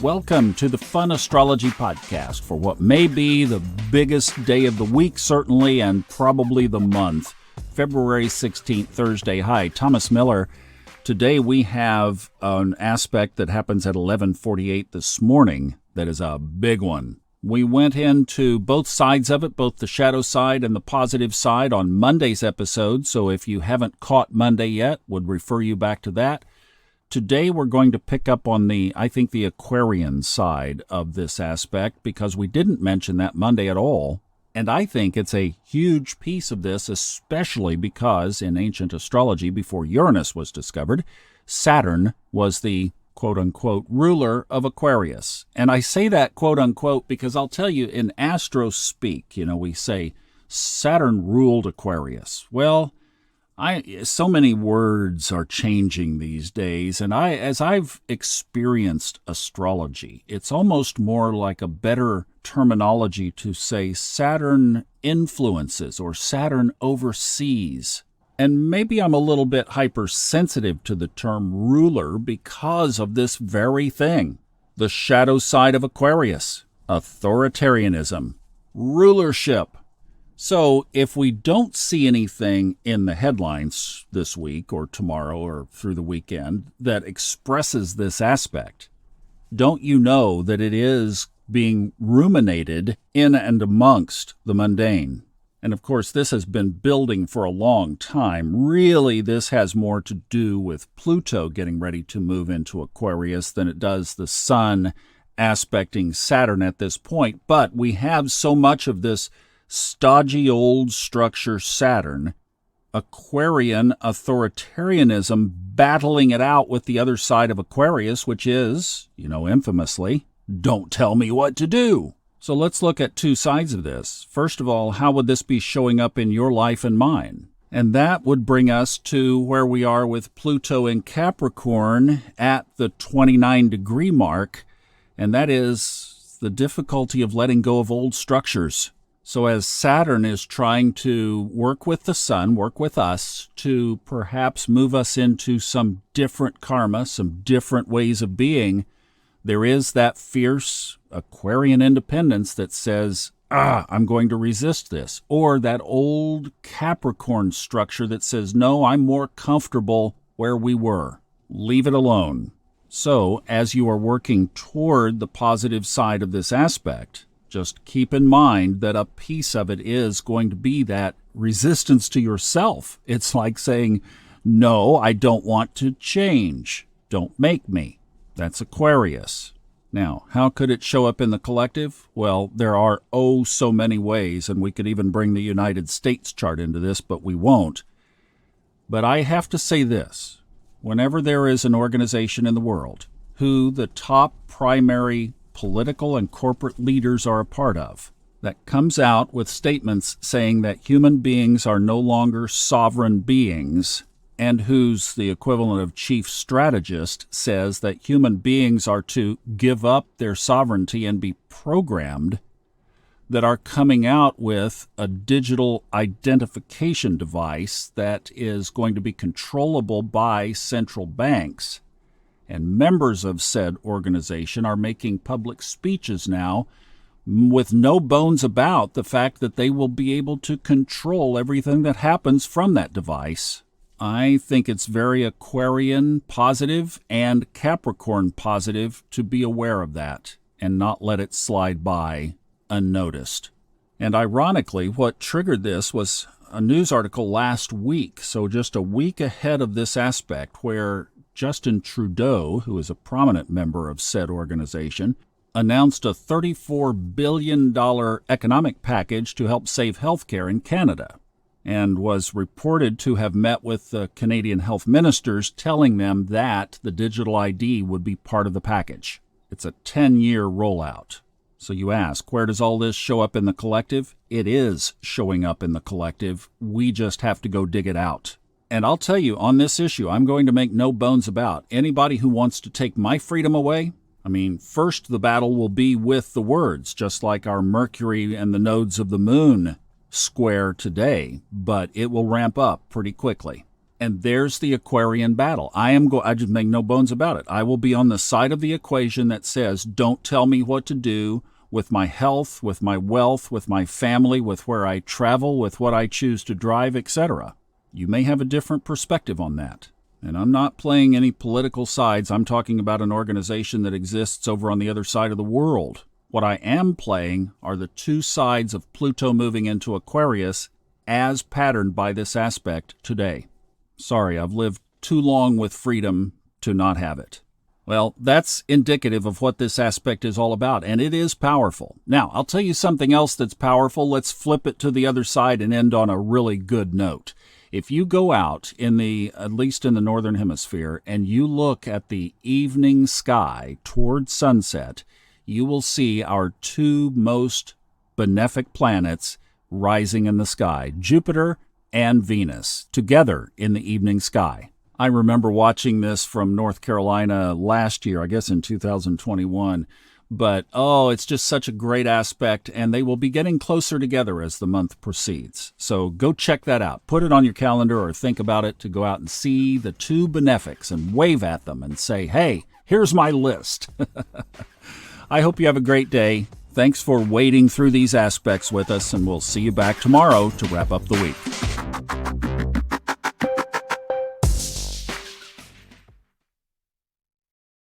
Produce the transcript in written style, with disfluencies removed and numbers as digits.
Welcome to the Fun Astrology Podcast for what may be the biggest day of the week, certainly, and probably the month, February 16th, Thursday. Hi, Thomas Miller. Today we have an aspect that happens at 11:48 this morning that is a big one. We went into both sides of it, both the shadow side and the positive side on Monday's episode, so if you haven't caught Monday yet, would refer you back to that. Today we're going to pick up on the Aquarian side of this aspect because we didn't mention that Monday at all. And I think it's a huge piece of this, especially because in ancient astrology, before Uranus was discovered, Saturn was the quote-unquote ruler of Aquarius. And I say that quote-unquote because I'll tell you, in astro speak, we say Saturn ruled Aquarius. Well, so many words are changing these days, and as I've experienced astrology, it's almost more like a better terminology to say Saturn influences or Saturn oversees. And maybe I'm a little bit hypersensitive to the term ruler because of this very thing. The shadow side of Aquarius, authoritarianism, rulership. So if we don't see anything in the headlines this week or tomorrow or through the weekend that expresses this aspect, don't you know that it is being ruminated in and amongst the mundane? And of course, this has been building for a long time. Really, this has more to do with Pluto getting ready to move into Aquarius than it does the Sun aspecting Saturn at this point. But we have so much of this stodgy old structure Saturn, Aquarian authoritarianism battling it out with the other side of Aquarius, which is, infamously, don't tell me what to do. So let's look at two sides of this. First of all, how would this be showing up in your life and mine? And that would bring us to where we are with Pluto in Capricorn at the 29-degree mark, and that is the difficulty of letting go of old structures. So as Saturn is trying to work with the Sun, work with us, to perhaps move us into some different karma, some different ways of being, there is that fierce Aquarian independence that says, I'm going to resist this. Or that old Capricorn structure that says, no, I'm more comfortable where we were. Leave it alone. So as you are working toward the positive side of this aspect, just keep in mind that a piece of it is going to be that resistance to yourself. It's like saying, no, I don't want to change. Don't make me. That's Aquarius. Now, how could it show up in the collective? Well, there are so many ways, and we could even bring the United States chart into this, but we won't. But I have to say this. Whenever there is an organization in the world who the top primary political and corporate leaders are a part of, that comes out with statements saying that human beings are no longer sovereign beings, and who's the equivalent of chief strategist says that human beings are to give up their sovereignty and be programmed, that are coming out with a digital identification device that is going to be controllable by central banks. And members of said organization are making public speeches now with no bones about the fact that they will be able to control everything that happens from that device. I think it's very Aquarian positive and Capricorn positive to be aware of that and not let it slide by unnoticed. And ironically, what triggered this was a news article last week, so just a week ahead of this aspect, where Justin Trudeau, who is a prominent member of said organization, announced a $34 billion economic package to help save healthcare in Canada, and was reported to have met with the Canadian health ministers, telling them that the digital ID would be part of the package. It's a 10-year rollout. So you ask, where does all this show up in the collective? It is showing up in the collective. We just have to go dig it out. And I'll tell you, on this issue, I'm going to make no bones about anybody who wants to take my freedom away. First the battle will be with the words, just like our Mercury and the nodes of the moon square today, but it will ramp up pretty quickly. And there's the Aquarian battle. I just make no bones about it. I will be on the side of the equation that says, don't tell me what to do with my health, with my wealth, with my family, with where I travel, with what I choose to drive, etc. You may have a different perspective on that. And I'm not playing any political sides. I'm talking about an organization that exists over on the other side of the world. What I am playing are the two sides of Pluto moving into Aquarius as patterned by this aspect today. Sorry, I've lived too long with freedom to not have it. Well, that's indicative of what this aspect is all about, and it is powerful. Now, I'll tell you something else that's powerful. Let's flip it to the other side and end on a really good note. If you go out at least in the northern hemisphere, and you look at the evening sky toward sunset, you will see our two most benefic planets rising in the sky, Jupiter and Venus, together in the evening sky. I remember watching this from North Carolina last year, I guess in 2021. But, it's just such a great aspect, and they will be getting closer together as the month proceeds. So go check that out. Put it on your calendar or think about it to go out and see the two benefics and wave at them and say, hey, here's my list. I hope you have a great day. Thanks for wading through these aspects with us, and we'll see you back tomorrow to wrap up the week.